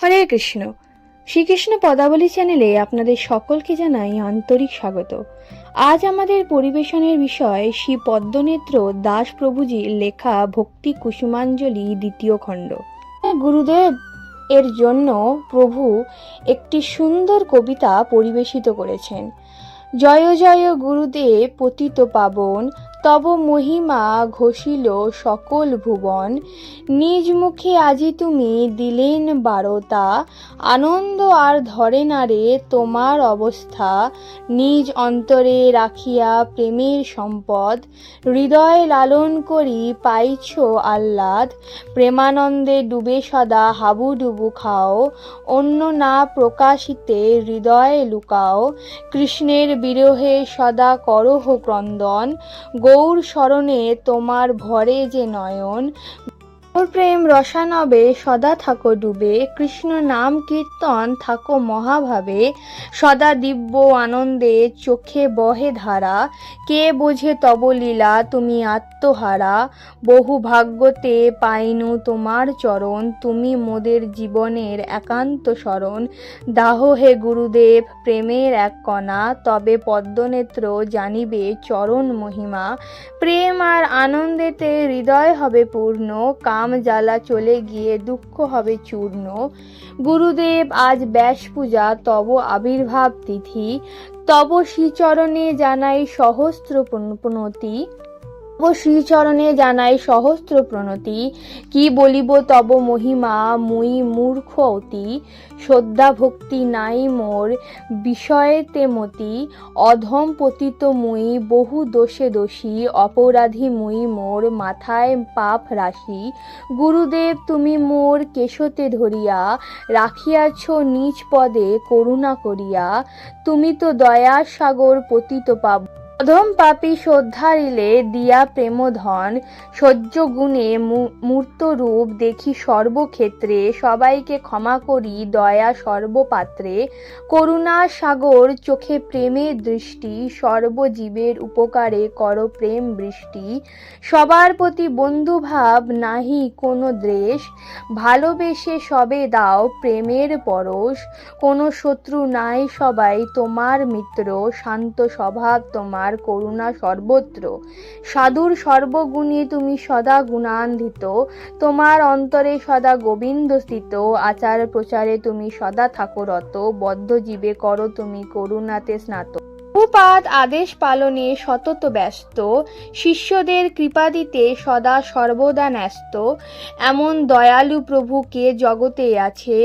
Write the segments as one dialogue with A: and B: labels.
A: হরে কৃষ্ণ। শ্রীকৃষ্ণ পদাবলী চ্যানেলে আপনাদের সকলকে জানাই আন্তরিক স্বাগত। আজ আমাদের পরিবেশনের বিষয় শ্রী পদ্মনেত্র দাস প্রভুজির লেখা ভক্তি কুসুমাঞ্জলি দ্বিতীয় খণ্ড। গুরুদেব এর জন্য প্রভু একটি সুন্দর কবিতা পরিবেশিত করেছেন। জয় জয় গুরুদেব পতিত পাবন, তব মহিমা ঘোষিল সকল ভুবন। নিজ মুখে আজি তুমি দিলেন বারতা, আনন্দ আর ধরে না রে তোমার অবস্থা। নিজ অন্তরে রাখিয়া প্রেমের সম্পদ, হৃদয় লালন করি পাইছ আহ্লাদ। প্রেমানন্দে ডুবে সদা হাবুডুবু খাও, অন্য না প্রকাশিতে হৃদয়ে লুকাও। কৃষ্ণের বিরহে সদা করহ ক্রন্দন, গৌর শরণে তোমার ভরে যে নয়ন। গৌর প্রেম রসানবে সদা থাকো ডুবে, কৃষ্ণ নাম কীর্তন থাকো মহাভাবে। সদা দিব্য আনন্দে চোখে বহে ধারা, কে বোঝে তব লীলা তুমি আত্মহারা। বহু ভাগ্যতে পাইনু তোমার চরণ, তুমি মোদের জীবনের একান্ত শরণ। দাহ হে গুরুদেব প্রেমের এক কণা, তবে পদ্মনেত্র জানিবে চরণ মহিমা। প্রেম আর আনন্দেতে হৃদয় হবে পূর্ণ, কাম জ্বালা চলে গিয়ে দুঃখ হবে চূর্ণ। গুরুদেব আজ ব্যাস পূজা তব আবির্ভাব তিথি, তব শ্রীচরণে জানাই সহস্র প্রণতি। শ্রীচরণে জানাই সহস্র প্রণতি, কি বলিব তব মহিমা মুই মূর্খ অতি। শ্রদ্ধা ভক্তি নাই মোর বিষয়েতে মতি, অধম পতিত মুই বহু দোষে দোষী। অপরাধী মুই মোর মাথায় পাপ রাশি, গুরুদেব তুমি মোর কেশতে ধরিয়া রাখিয়াছ নিজ পদে করুণা করিয়া। তুমি তো দয়ার সাগর পতিত পাব, অধম পাপী শ্রদ্ধারিলে দিয়া প্রেমধন। সহ্য গুণে মূর্ত রূপ দেখি সর্বক্ষেত্রে, সবাইকে ক্ষমা করি দয়া সর্বপাত্রে। করুণা সাগর চোখে প্রেমের দৃষ্টি, সর্বজীবের উপকারে কর প্রেম বৃষ্টি। সবার প্রতি বন্ধুভাব নাহি কোনো দ্বেষ, ভালোবেসে সবে দাও প্রেমের পরশ। কোনো শত্রু নাই সবাই তোমার মিত্র, শান্ত স্বভাব তোমার করুণা সর্বত্র। সাধুর সর্বগুণে তুমি সদা গুণান্বিত, তোমার অন্তরে সদা গোবিন্দ স্থিত। আচার প্রচারে তুমি সদা থাকো রত, বদ্ধ জীবে করো তুমি করুণাতে স্নাত। প্রভুপাদ আদেশ পালনে সতত ব্যস্ত, শিষ্যদের কৃপা দিতে সদা সর্বদা ন্যস্ত। এমন দয়ালু প্রভু কে জগতে আছে,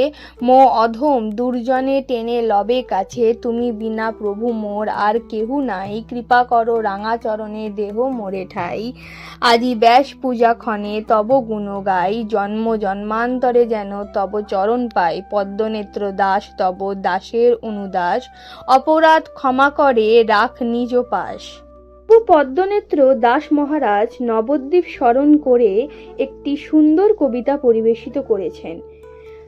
A: মো অধম দুর্জনে টেনে লবে কাছে। তুমি বিনা প্রভু মোর আর কেহু নাই, কৃপা করো রাঙা চরণে দেহ মোরে ঠাই। আজি ব্যাস পূজা ক্ষণে তব গুণ গাই, জন্ম জন্মান্তরে যেন তব চরণ পাই। পদ্মনেত্র দাস তব দাসের অনুদাস, অপরাধ ক্ষমা করে রাখ নিজ পাশ। পদ্মনেত্র দাস মহারাজ নবদ্বীপ স্মরণ করে একটি সুন্দর কবিতা পরিবেশিত করেছেন।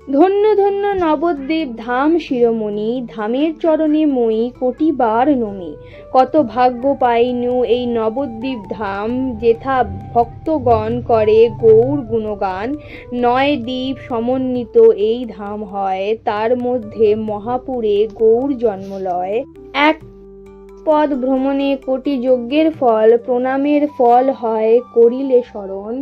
A: ধন্য ধন্য নবদ্বীপ ধাম শিরোমণি, ধামের চরণে মই কোটিবার নমি। কত ভাগ্য পাইনু এই নবদ্বীপ ধাম, যেথা ভক্তগণ করে গৌর গুণগান। 9 দ্বীপ সমন্বিত এই ধাম হয়, তার মধ্যে মহাপুরে গৌর জন্মলয়। এক পদ ভ্রমণে কোটি যজ্ঞের ফল, প্রণামের ফল হয় করিলে স্মরণ।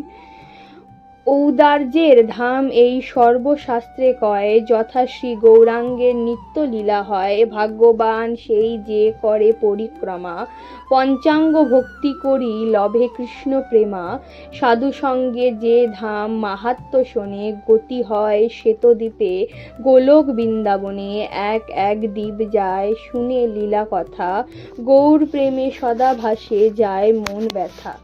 A: ঔদার্যের ধাম এই সর্বশাস্ত্রে কয়, যথা শ্রী গৌরাঙ্গের নিত্য লীলা হয়। ভাগ্যবান সেই যে করে পরিক্রমা, পঞ্চাঙ্গ ভক্তি করি লভে কৃষ্ণ প্রেমা। সাধু সঙ্গে যে ধাম মাহাত্ম্য শোনে, গতি হয় শ্বেতদ্বীপে গোলক বৃন্দাবনে। এক এক দ্বীপ যায় শুনে লীলা কথা, গৌর প্রেমে সদা ভাসে যায় মন ব্যথা।